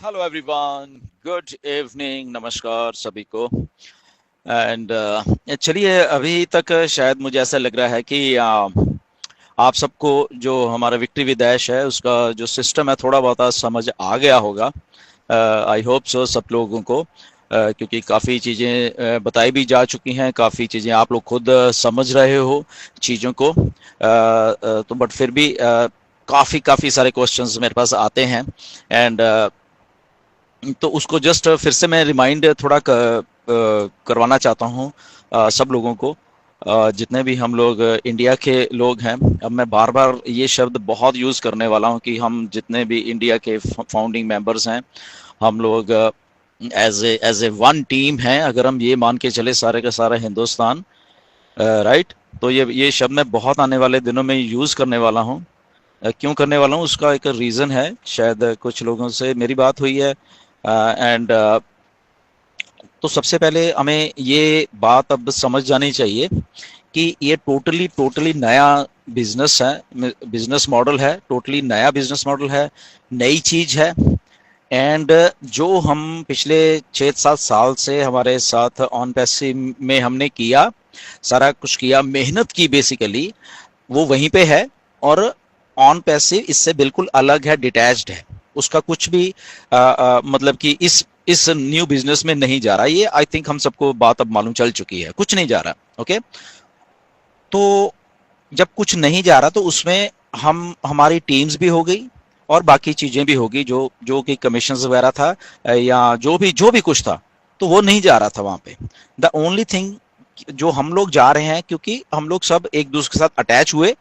Hello everyone, good evening, नमस्कार सभी को। एंड चलिए, अभी तक शायद मुझे ऐसा लग रहा है कि आप सबको जो हमारा विक्ट्री विद ऐश है उसका जो सिस्टम है थोड़ा बहुत समझ आ गया होगा। आई होप सो सब लोगों को, क्योंकि काफ़ी चीज़ें बताई भी जा चुकी हैं, काफ़ी चीज़ें आप लोग खुद समझ रहे हो चीज़ों को। तो बट फिर भी काफ़ी काफ़ी सारे क्वेश्चंस मेरे पास आते हैं। एंड तो उसको जस्ट फिर से मैं रिमाइंड थोड़ा करवाना चाहता हूँ सब लोगों को, जितने भी हम लोग इंडिया के लोग हैं। अब मैं बार बार ये शब्द बहुत यूज़ करने वाला हूँ कि हम जितने भी इंडिया के फाउंडिंग मेंबर्स हैं, हम लोग एज ए वन टीम हैं। अगर हम ये मान के चले सारे का सारा हिंदुस्तान, राइट। तो ये शब्द मैं बहुत आने वाले दिनों में यूज़ करने वाला हूँ। क्यों करने वाला हूँ उसका एक रीज़न है। शायद कुछ लोगों से मेरी बात हुई है, एंड तो सबसे पहले हमें ये बात अब समझ जानी चाहिए कि ये टोटली टोटली नया बिजनेस है, बिजनेस मॉडल है, टोटली नया बिजनेस मॉडल है, नई चीज है। एंड जो हम पिछले 6-7 साल से हमारे साथ ऑन पैसिव में हमने किया, सारा कुछ किया, मेहनत की बेसिकली, वो वहीं पे है। और ऑन पैसिव इससे बिल्कुल अलग है, डिटैच्ड है। उसका कुछ भी मतलब कि इस न्यू बिजनेस में नहीं जा रहा। ये आई थिंक हम सबको बात अब मालूम चल चुकी है, कुछ नहीं जा रहा। ओके, तो जब कुछ नहीं जा रहा तो उसमें हम हमारी टीम्स भी हो गई और बाकी चीजें भी होगी, जो जो कि कमीशन वगैरह था, या जो भी कुछ था, तो वो नहीं जा रहा था वहां पे। द ओनली थिंग जो हम लोग जा रहे हैं, क्योंकि हम लोग सब एक दूसरे के साथ अटैच हुए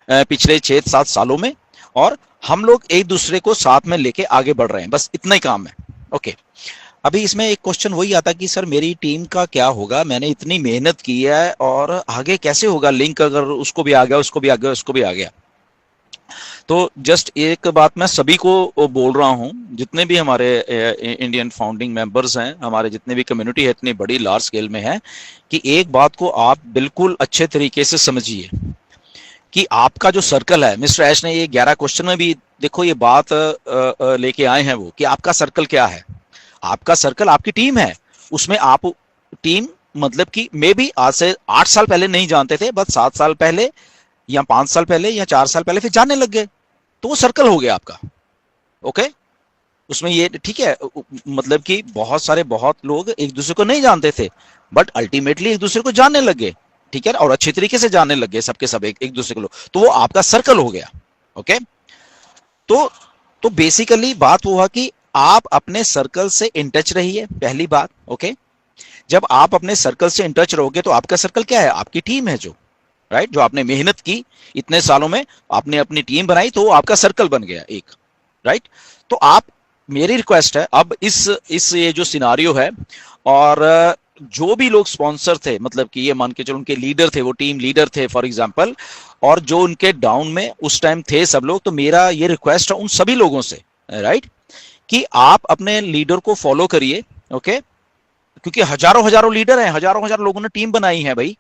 पिछले 6-7 सालों में, और हम लोग एक दूसरे को साथ में लेके आगे बढ़ रहे हैं, बस इतना ही काम है। ओके, अभी इसमें एक क्वेश्चन वही आता कि सर मेरी टीम का क्या होगा, मैंने इतनी मेहनत की है और आगे कैसे होगा लिंक, अगर उसको भी आ गया, उसको भी आ गया, उसको भी आ गया। तो जस्ट एक बात मैं सभी को बोल रहा हूं, जितने भी हमारे इंडियन फाउंडिंग मेंबर्स हैं, हमारे जितने भी कम्युनिटी है इतनी बड़ी लार्ज स्केल में है, कि एक बात को आप बिल्कुल अच्छे तरीके से समझिए कि आपका जो सर्कल है, मिस्टर ऐश ने ये 11 क्वेश्चन में भी देखो ये बात लेके आए हैं वो, कि आपका सर्कल क्या है। आपका सर्कल आपकी टीम है। उसमें आप टीम, मतलब कि मे बी आज से 8 साल पहले नहीं जानते थे, बस 7 साल पहले या 5 साल पहले या 4 साल पहले फिर जानने लग गए, तो वो सर्कल हो गया आपका। ओके, उसमें ये ठीक है, मतलब कि बहुत लोग एक दूसरे को नहीं जानते थे, बट अल्टीमेटली एक दूसरे को जानने लग गए, ठीक है, और अच्छे तरीके से जानने लग गए सबके सब एक दूसरे को लोग, तो वो आपका सर्कल हो गया। ओके, तो तो बेसिकली बात हुआ कि आप अपने सर्कल से इन टच रहिए, पहली बात। ओके, जब आप अपने सर्कल से इन टच रहोगे तो आपका सर्कल क्या है, आपकी टीम है, जो राइट, जो आपने मेहनत की इतने सालों में, आपने अपनी टीम बनाई, तो वो आपका सर्कल बन गया एक, राइट। तो आप, मेरी रिक्वेस्ट है, अब इस ये जो सिनारियो है, और जो भी लोग स्पॉन्सर थे, मतलब कि ये मान के चलो उनके लीडर थे, वो टीम लीडर थे फॉर एग्जांपल, और जो उनके डाउन में उस टाइम थे सब लोग, तो मेरा ये रिक्वेस्ट है उन सभी लोगों से, राइट, कि आप अपने लीडर को फॉलो करिए। ओके, क्योंकि हजारों हजारों लीडर हैं, हजारों हजारों लोगों ने टीम बनाई है भाई,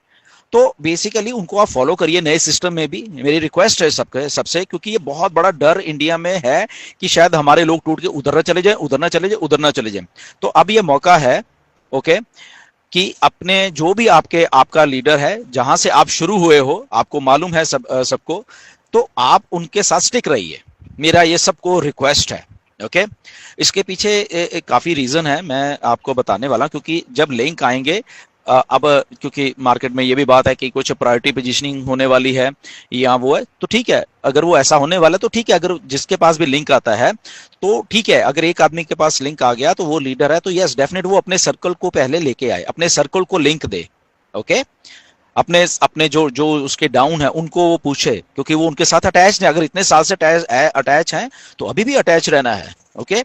तो बेसिकली उनको आप फॉलो करिए नए सिस्टम में भी। मेरी रिक्वेस्ट है सबके सबसे, क्योंकि ये बहुत बड़ा डर इंडिया में है कि शायद हमारे लोग टूट के उधर ना चले जाए, उधर ना चले जाए, उधर ना चले जाए। तो अब ये मौका है, ओके, कि अपने जो भी आपका लीडर है, जहां से आप शुरू हुए हो, आपको मालूम है सबको, तो आप उनके साथ स्टिक रहिए। मेरा ये सबको रिक्वेस्ट है। ओके, इसके पीछे काफी रीजन है, मैं आपको बताने वाला, क्योंकि जब लिंक आएंगे, अब क्योंकि मार्केट में ये भी बात है कि कुछ प्रायोरिटी पोजीशनिंग होने वाली है या वो है, तो ठीक है, अगर वो ऐसा होने वाला है तो ठीक है, अगर जिसके पास भी लिंक आता है तो ठीक है, अगर एक आदमी के पास लिंक आ गया तो वो लीडर है, तो यस डेफिनेट वो अपने सर्कल को पहले लेके आए, अपने सर्कल को लिंक दे। ओके, अपने अपने जो जो उसके डाउन है उनको वो पूछे, क्योंकि वो उनके साथ अटैच है, अगर इतने साल से अटैच हैं तो अभी भी अटैच रहना है। ओके,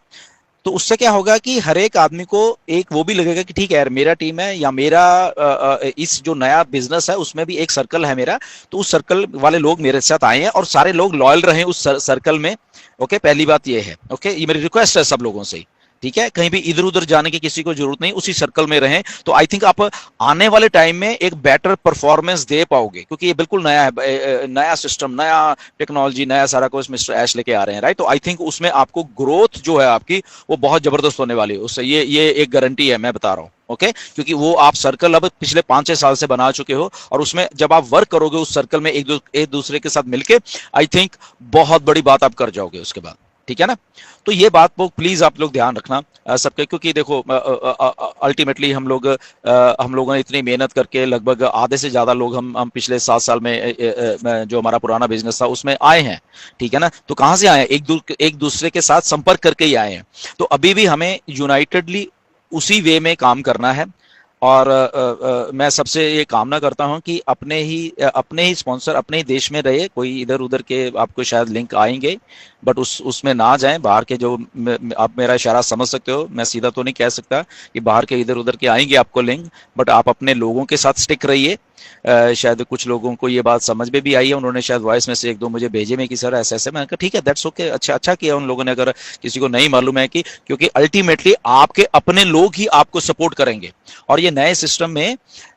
तो उससे क्या होगा कि हर एक आदमी को एक वो भी लगेगा कि ठीक है यार, मेरा टीम है, या मेरा इस जो नया बिजनेस है उसमें भी एक सर्कल है मेरा, तो उस सर्कल वाले लोग मेरे साथ आए हैं और सारे लोग लॉयल रहे उस सर्कल में। ओके, पहली बात ये है। ओके, ये मेरी रिक्वेस्ट है सब लोगों से, ठीक है, कहीं भी इधर उधर जाने की किसी को जरूरत नहीं, उसी सर्कल में रहें, तो आई थिंक आप आने वाले टाइम में एक बेटर परफॉर्मेंस दे पाओगे, क्योंकि ये बिल्कुल नया है, नया सिस्टम, नया टेक्नोलॉजी, नया सारा कुछ मिस्टर ऐश लेके आ रहे हैं, राइट। तो आई थिंक उसमें आपको ग्रोथ जो है आपकी वो बहुत जबरदस्त होने वाली है उससे, ये एक गारंटी है, मैं बता रहा हूँ। ओके, क्योंकि वो आप सर्कल अब पिछले 5-6 साल से बना चुके हो, और उसमें जब आप वर्क करोगे उस सर्कल में एक दूसरे के साथ मिलके, आई थिंक बहुत बड़ी बात आप कर जाओगे उसके बाद, ठीक है ना। तो ये बात को प्लीज आप लोग ध्यान रखना सबके, क्योंकि देखो अल्टीमेटली हम लोगों ने इतनी मेहनत करके, लगभग आधे से ज्यादा लोग हम पिछले 7 साल में जो हमारा पुराना बिजनेस था उसमें आए हैं, ठीक है ना। तो कहां से आए हैं? एक दूसरे के साथ संपर्क करके ही आए हैं। तो अभी भी हमें यूनाइटेडली उसी वे में काम करना है। और मैं सबसे ये कामना करता हूं कि अपने ही स्पॉन्सर अपने ही देश में रहे, कोई इधर उधर के आपको शायद लिंक आएंगे, बट उसमें ना जाएं, बाहर के जो आप मेरा इशारा समझ सकते हो, मैं सीधा तो नहीं कह सकता कि बाहर के इधर उधर के आएंगे आपको लिंक, बट आप अपने लोगों के साथ स्टिक रहिए। शायद कुछ लोगों को ये बात समझ में भी आई है, उन्होंने शायद वॉइस में से एक दो मुझे भेजे में कि सर ऐसे ऐसे, मैंने कहा ठीक है, दैट्स ओके, अच्छा किया उन लोगों ने, अगर किसी को नहीं मालूम है कि, क्योंकि अल्टीमेटली आपके अपने लोग ही आपको सपोर्ट करेंगे। और ये नए सिस्टम में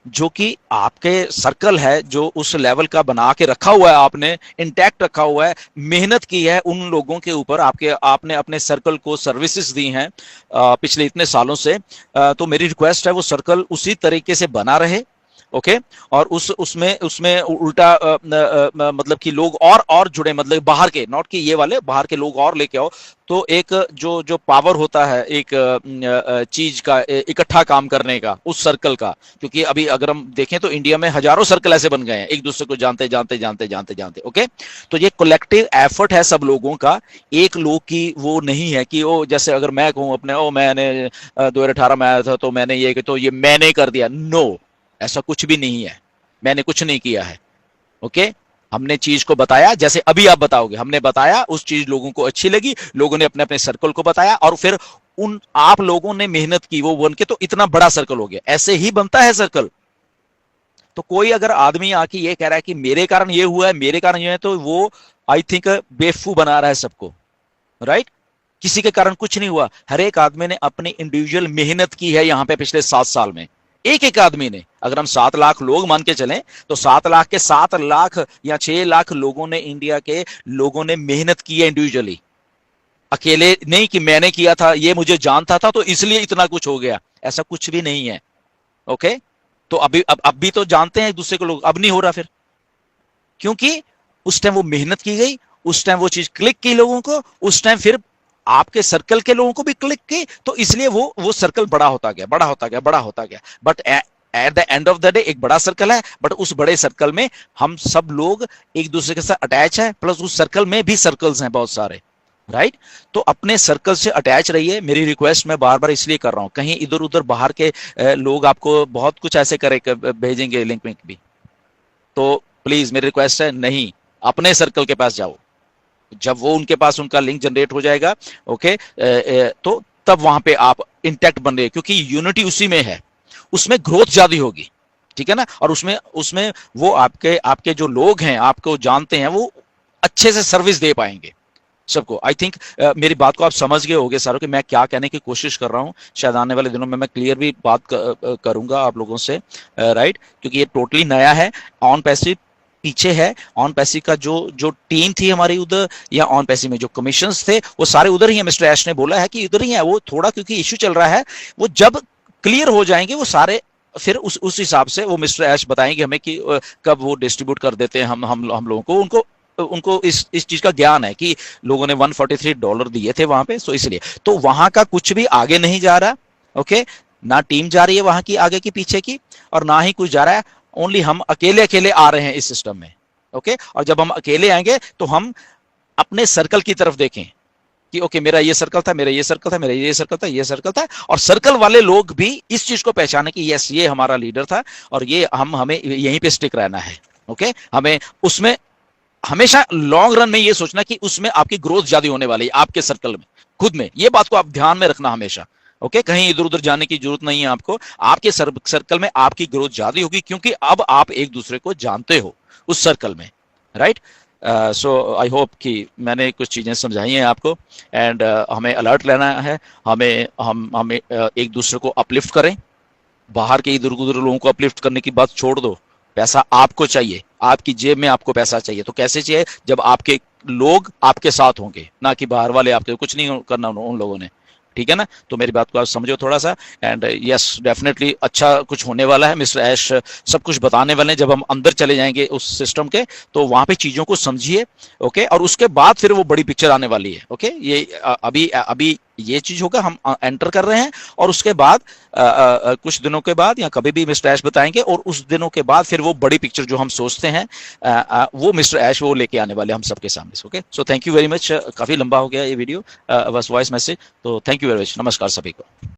जो कि आपके सर्कल है, जो उस लेवल का बना के रखा हुआ है, आपने इंटैक्ट रखा हुआ है, मेहनत की है उन लोगों के ऊपर, आपने अपने सर्कल को सर्विसेज दी हैं पिछले इतने सालों से। तो मेरी रिक्वेस्ट है वो सर्कल उसी तरीके से बना रहे। ओके, और उसमें उसमें उल्टा मतलब कि लोग और जुड़े, मतलब बाहर के, नॉट कि ये वाले, बाहर के लोग और लेके आओ। तो एक जो जो पावर होता है एक चीज का इकट्ठा काम करने का, उस सर्कल का, क्योंकि अभी अगर हम देखें तो इंडिया में हजारों सर्कल ऐसे बन गए हैं, एक दूसरे को जानते जानते जानते जानते जानते। ओके, तो ये कलेक्टिव एफर्ट है सब लोगों का, एक लोग की वो नहीं है कि ओ, जैसे अगर मैं कहूं अपने, ओ मैंने 2018 में आया था तो मैंने ये, तो ये मैंने कर दिया, नो, ऐसा कुछ भी नहीं है, मैंने कुछ नहीं किया है। ओके, हमने चीज को बताया, जैसे अभी आप बताओगे, हमने बताया, उस चीज लोगों को अच्छी लगी, लोगों ने अपने अपने सर्कल को बताया, और फिर उन आप लोगों ने मेहनत की, वो बन के तो इतना बड़ा सर्कल हो गया। ऐसे ही बनता है सर्कल। तो कोई अगर आदमी आके ये कह रहा है कि मेरे कारण ये हुआ है, मेरे कारण ये है, तो वो आई थिंक बेवकूफ बना रहा है सबको, राइट। किसी के कारण कुछ नहीं हुआ, हर एक आदमी ने अपनी इंडिविजुअल मेहनत की है यहां पे पिछले 7 साल में, एक एक आदमी ने। अगर हम 7 लाख लोग मान के चलें, तो 7 लाख के 7 लाख या 6 लाख लोगों ने, इंडिया के लोगों ने मेहनत की है इंडिविजुअली, अकेले नहीं कि मैंने किया था, ये मुझे जानता था तो इसलिए इतना कुछ हो गया, ऐसा कुछ भी नहीं है। ओके, तो अब भी तो जानते हैं एक दूसरे को लोग, अब नहीं हो रहा फिर, क्योंकि उस टाइम वो मेहनत की गई, उस टाइम वो चीज क्लिक की लोगों को, उस टाइम फिर आपके सर्कल के लोगों को भी क्लिक की, तो इसलिए वो सर्कल बड़ा होता गया, बड़ा होता गया, बड़ा होता गया। But at the end of the day एक बड़ा सर्कल है, बट उस बड़े सर्कल में हम सब लोग एक दूसरे के साथ अटैच है, प्लस उस सर्कल में भी सर्कल्स हैं बहुत सारे, राइट। तो अपने सर्कल से अटैच रहिए, मेरी रिक्वेस्ट मैं बार बार इसलिए कर रहा हूं, कहीं इधर उधर बाहर के लोग आपको बहुत कुछ ऐसे करे भेजेंगे लिंक में भी, तो प्लीज मेरी रिक्वेस्ट है, नहीं, अपने सर्कल के पास जाओ। जब वो उनके पास उनका लिंक जनरेट हो जाएगा, ओके, तो तब वहां पे आप इंटैक्ट बन रहे, क्योंकि यूनिटी उसी में है, उसमें ग्रोथ ज्यादा होगी, ठीक है ना। और उसमें उसमें वो आपके आपके जो लोग हैं, आपको जानते हैं, वो अच्छे से सर्विस दे पाएंगे सबको। आई थिंक मेरी बात को आप समझ गए होंगे सारों कि मैं क्या कहने की कोशिश कर रहा हूं। शायद आने वाले दिनों में मैं क्लियर भी बात करूंगा आप लोगों से, राइट, क्योंकि ये टोटली नया है। ऑन पैसिव पीछे है, ऑन पैसिव का जो जो टीम थी हमारी उधर, या ऑन पैसिव में जो कमीशंस थे, वो सारे उधर ही है। मिस्टर ऐश ने बोला है कि उधर ही है, वो थोड़ा क्योंकि इश्यू चल रहा है, वो जब क्लियर हो जाएंगे वो सारे, फिर उस हिसाब से वो मिस्टर ऐश बताएंगे हमें कि कब वो डिस्ट्रीब्यूट कर देते हैं हम लोगों को। उनको उनको इस चीज का ज्ञान है कि लोगों ने $143 दिए थे वहां पे, सो इसलिए तो वहां का कुछ भी आगे नहीं जा रहा। ओके, ना टीम जा रही है वहां की आगे की पीछे की, और ना ही कुछ जा रहा है, ओनली हम अकेले अकेले आ रहे हैं इस सिस्टम में। ओके, और जब हम अकेले आएंगे तो हम अपने सर्कल की तरफ देखें कि ओके, मेरा ये सर्कल था, मेरा ये सर्कल था, मेरा ये सर्कल था, ये सर्कल था, और सर्कल वाले लोग भी इस चीज को पहचाने कि यस, ये हमारा लीडर था, और ये हमें यहीं पे स्टिक रहना है। ओके, हमें उसमें हमेशा लॉन्ग रन में ये सोचना कि उसमें आपकी ग्रोथ ज्यादा होने वाली है, आपके सर्कल में, खुद में। ये बात को आप ध्यान में रखना हमेशा। ओके, कहीं इधर उधर जाने की जरूरत नहीं है आपको, आपके सर्कल में आपकी ग्रोथ ज्यादा होगी, क्योंकि अब आप एक दूसरे को जानते हो उस सर्कल में, राइट। सो आई होप कि मैंने कुछ चीज़ें समझाई हैं आपको। एंड हमें अलर्ट रहना है। हमें एक दूसरे को अपलिफ्ट करें। बाहर के इधर उधर लोगों को अपलिफ्ट करने की बात छोड़ दो। पैसा आपको चाहिए, आपकी जेब में आपको पैसा चाहिए। तो कैसे चाहिए? जब आपके लोग आपके साथ होंगे, ना कि बाहर वाले आपके। कुछ नहीं करना उन लोगों ने। ठीक है ना? तो मेरी बात को आप समझो थोड़ा सा। एंड यस, डेफिनेटली अच्छा कुछ होने वाला है। मिस्टर ऐश सब कुछ बताने वाले हैं। जब हम अंदर चले जाएंगे उस सिस्टम के, तो वहां पे चीजों को समझिए। ओके, और उसके बाद फिर वो बड़ी पिक्चर आने वाली है। ओके, ये अभी अभी ये चीज होगा, हम एंटर कर रहे हैं। और उसके बाद कुछ दिनों के बाद या कभी भी मिस्टर ऐश बताएंगे, और उस दिनों के बाद फिर वो बड़ी पिक्चर जो हम सोचते हैं, वो मिस्टर ऐश वो लेके आने वाले हम सबके सामने। Okay, so thank you very much. काफी लंबा हो गया ये वीडियो, बस वॉइस मैसेज। तो थैंक यू वेरी मच। नमस्कार सभी को।